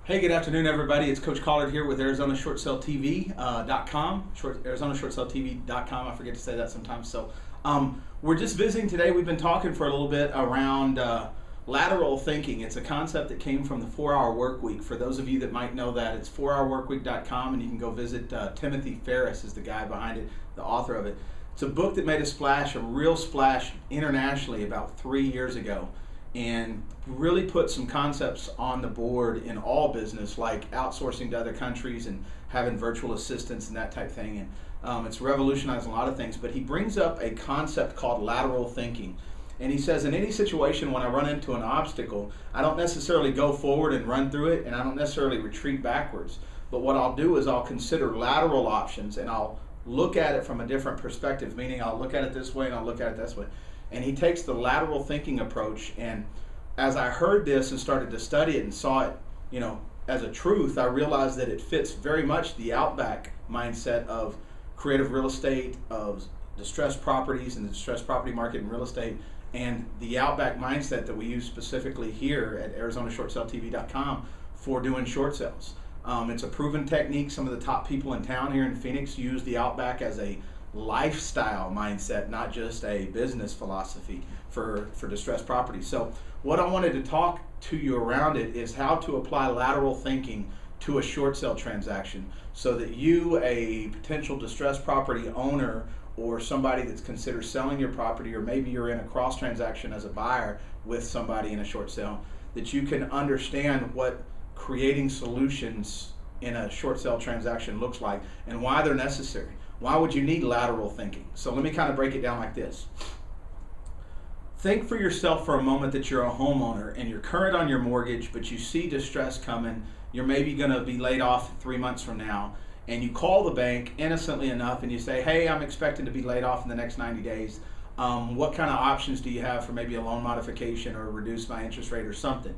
Hey, good afternoon, everybody. It's Coach Collard here with ArizonaShortSellTV.com. ArizonaShortSellTV.com. I forget to say that sometimes. So we're just visiting today. We've been talking for a little bit around lateral thinking. It's a concept that came from the 4-Hour Work Week. For those of you that might know that, it's 4hourworkweek.com, and you can go visit Timothy Ferriss is the guy behind it, the author of it. It's a book that made a splash, a real splash internationally about 3 years ago, and really put some concepts on the board in all business, like outsourcing to other countries and having virtual assistants and that type of thing. And it's revolutionized a lot of things, but he brings up a concept called lateral thinking. And he says, in any situation when I run into an obstacle, I don't necessarily go forward and run through it, and I don't necessarily retreat backwards. But what I'll do is I'll consider lateral options, and I'll look at it from a different perspective, meaning I'll look at it this way and I'll look at it this way. And he takes the lateral thinking approach, and as I heard this and started to study it and saw it, as a truth, I realized that it fits very much the Outback mindset of creative real estate, of distressed properties and the distressed property market and real estate, and the Outback mindset that we use specifically here at ArizonaShortSellTV.com for doing short sales. It's a proven technique. Some of the top people in town here in Phoenix use the Outback as a lifestyle mindset, not just a business philosophy for distressed property. So what I wanted to talk to you around it is how to apply lateral thinking to a short sale transaction so that you, a potential distressed property owner, or somebody that's considered selling your property, or maybe you're in a cross transaction as a buyer with somebody in a short sale, that you can understand what creating solutions in a short sale transaction looks like and why they're necessary. Why would you need lateral thinking? So let me kind of break it down like this. Think for yourself for a moment that you're a homeowner and you're current on your mortgage, but you see distress coming. You're maybe going to be laid off 3 months from now, and you call the bank innocently enough and you say, hey, I'm expecting to be laid off in the next 90 days. What kind of options do you have for maybe a loan modification or reduce my interest rate or something?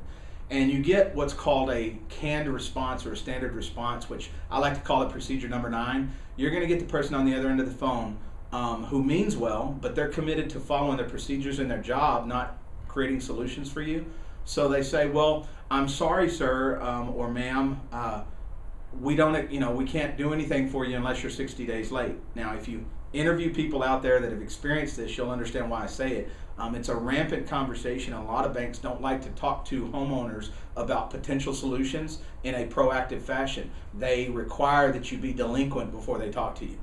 And you get what's called a canned response or a standard response, which I like to call it procedure number 9. You're going to get the person on the other end of the phone who means well, but they're committed to following their procedures in their job, not creating solutions for you. So they say, well, I'm sorry, sir, or ma'am, we can't do anything for you unless you're 60 days late. Now, if you interview people out there that have experienced this, you'll understand why I say it. It's a rampant conversation. A lot of banks don't like to talk to homeowners about potential solutions in a proactive fashion. They require that you be delinquent before they talk to you.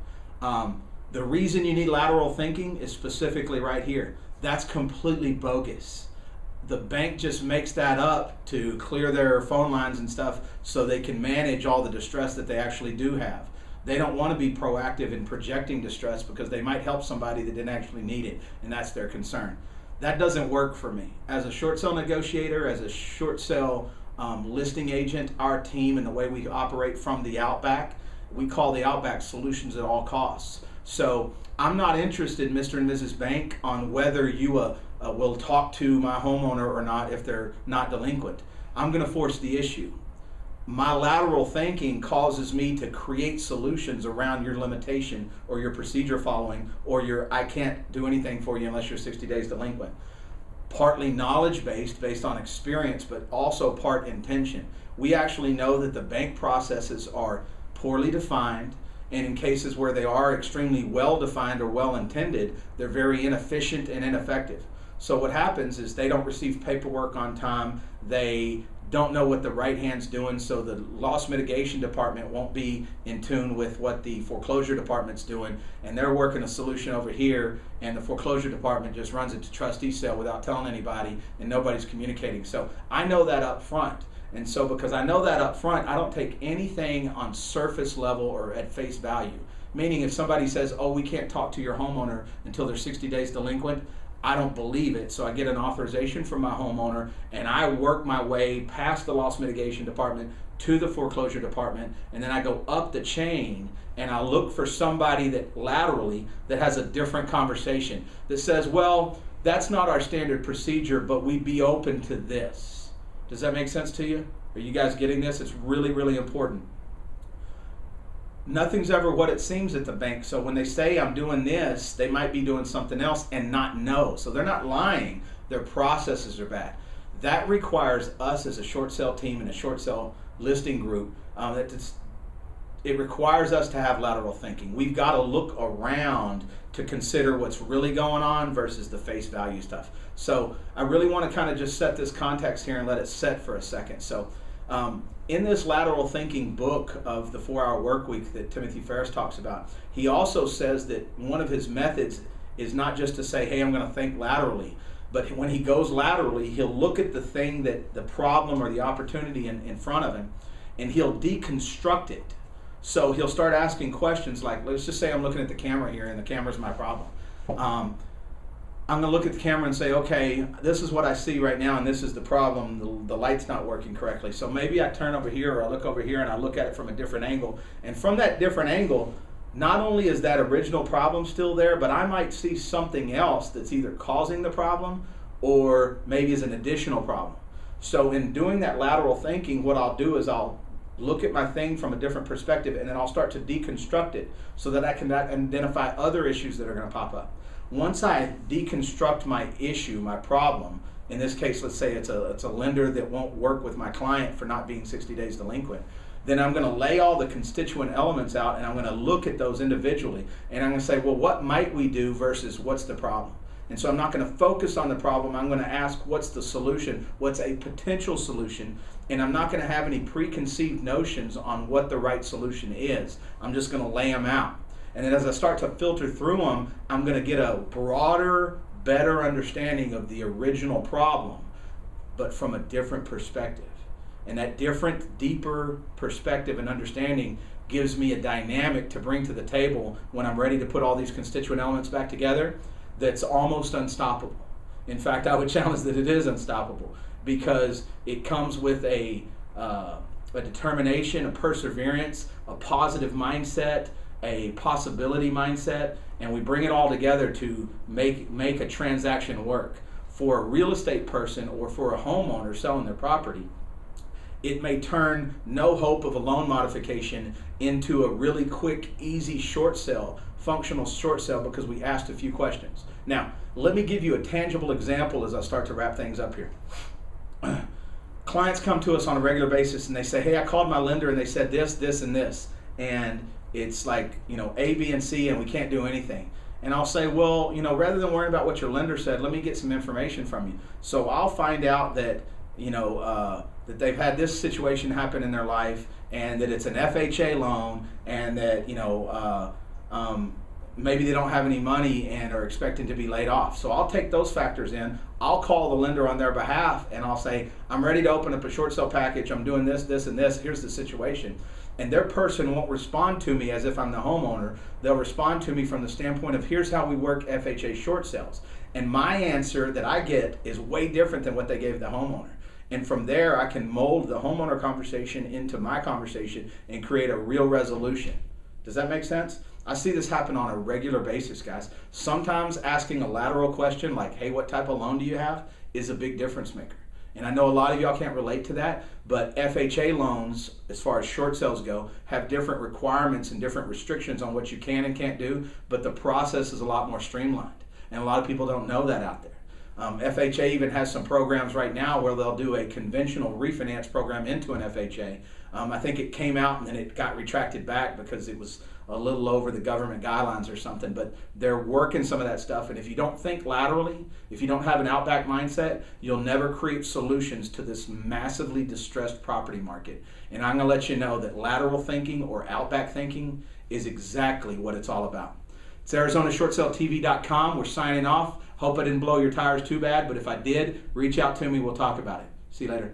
The reason you need lateral thinking is specifically right here. That's completely bogus. The bank just makes that up to clear their phone lines and stuff so they can manage all the distress that they actually do have. They don't want to be proactive in projecting distress because they might help somebody that didn't actually need it, and that's their concern. That doesn't work for me. As a short sale negotiator, as a short sale listing agent, our team and the way we operate from the Outback, we call the Outback solutions at all costs. So I'm not interested, Mr. and Mrs. Bank, on whether you will talk to my homeowner or not if they're not delinquent. I'm going to force the issue. My lateral thinking causes me to create solutions around your limitation or your procedure following or your I can't do anything for you unless you're 60 days delinquent. Partly knowledge-based, based on experience, but also part intention. We actually know that the bank processes are poorly defined, and in cases where they are extremely well-defined or well-intended, they're very inefficient and ineffective. So what happens is they don't receive paperwork on time, they don't know what the right hand's doing, so the loss mitigation department won't be in tune with what the foreclosure department's doing, and they're working a solution over here, and the foreclosure department just runs it to trustee sale without telling anybody, and nobody's communicating. So I know that up front. And so because I know that up front, I don't take anything on surface level or at face value. Meaning if somebody says, oh, we can't talk to your homeowner until they're 60 days delinquent, I don't believe it. So I get an authorization from my homeowner and I work my way past the loss mitigation department to the foreclosure department, and then I go up the chain and I look for somebody that laterally that has a different conversation that says, well, that's not our standard procedure, but we'd be open to this. Does that make sense to you? Are you guys getting this? It's really, really important. Nothing's ever what it seems at the bank. So when they say I'm doing this, they might be doing something else and not know. So they're not lying. Their processes are bad. that requires us as a short sale team and a short sale listing group, it requires us to have lateral thinking. We've got to look around to consider what's really going on versus the face value stuff. So I really want to kind of just set this context here and let it set for a second. So in this lateral thinking book of the 4-Hour Work Week that Timothy Ferriss talks about, he also says that one of his methods is not just to say, hey, I'm going to think laterally, but when he goes laterally, he'll look at the thing, that the problem or the opportunity in front of him, and he'll deconstruct it. So he'll start asking questions like, let's just say I'm looking at the camera here and the camera's my problem. I'm going to look at the camera and say, okay, this is what I see right now and this is the problem. The light's not working correctly. So maybe I turn over here or I look over here and I look at it from a different angle. And from that different angle, not only is that original problem still there, but I might see something else that's either causing the problem or maybe is an additional problem. So in doing that lateral thinking, what I'll do is I'll look at my thing from a different perspective, and then I'll start to deconstruct it so that I can identify other issues that are going to pop up. Once I deconstruct my issue, my problem, in this case, let's say it's a lender that won't work with my client for not being 60 days delinquent, then I'm going to lay all the constituent elements out and I'm going to look at those individually, and I'm going to say, well, what might we do versus what's the problem? And so I'm not going to focus on the problem. I'm going to ask, what's the solution? What's a potential solution? And I'm not going to have any preconceived notions on what the right solution is. I'm just going to lay them out. And then as I start to filter through them, I'm going to get a broader, better understanding of the original problem, but from a different perspective. And that different, deeper perspective and understanding gives me a dynamic to bring to the table when I'm ready to put all these constituent elements back together that's almost unstoppable. In fact, I would challenge that it is unstoppable, because it comes with a determination, a perseverance, a positive mindset, a possibility mindset, and we bring it all together to make a transaction work. For a real estate person or for a homeowner selling their property, it may turn no hope of a loan modification into a really quick, easy short sale, functional short sale, because we asked a few questions. Now, let me give you a tangible example as I start to wrap things up here. Clients come to us on a regular basis and they say, hey, I called my lender and they said this, this, and this. And it's like, A, B, and C, and we can't do anything. And I'll say, well, rather than worrying about what your lender said, let me get some information from you. So I'll find out that, that they've had this situation happen in their life, and that it's an FHA loan, and that, maybe they don't have any money and are expecting to be laid off. So I'll take those factors in. I'll call the lender on their behalf and I'll say, I'm ready to open up a short sale package. I'm doing this, this, and this. Here's the situation. And their person won't respond to me as if I'm the homeowner. They'll respond to me from the standpoint of, here's how we work FHA short sales. And my answer that I get is way different than what they gave the homeowner. And from there, I can mold the homeowner conversation into my conversation and create a real resolution. Does that make sense? I see this happen on a regular basis, guys. Sometimes asking a lateral question like, hey, what type of loan do you have, is a big difference maker. And I know a lot of y'all can't relate to that, but FHA loans, as far as short sales go, have different requirements and different restrictions on what you can and can't do, but the process is a lot more streamlined. And a lot of people don't know that out there. FHA even has some programs right now where they'll do a conventional refinance program into an FHA. I think it came out and then it got retracted back because it was a little over the government guidelines or something, but they're working some of that stuff. And if you don't think laterally, if you don't have an outback mindset, you'll never create solutions to this massively distressed property market. And I'm going to let you know that lateral thinking or outback thinking is exactly what it's all about. It's ArizonaShortSaleTV.com. We're signing off. Hope I didn't blow your tires too bad, but if I did, reach out to me. We'll talk about it. See you later.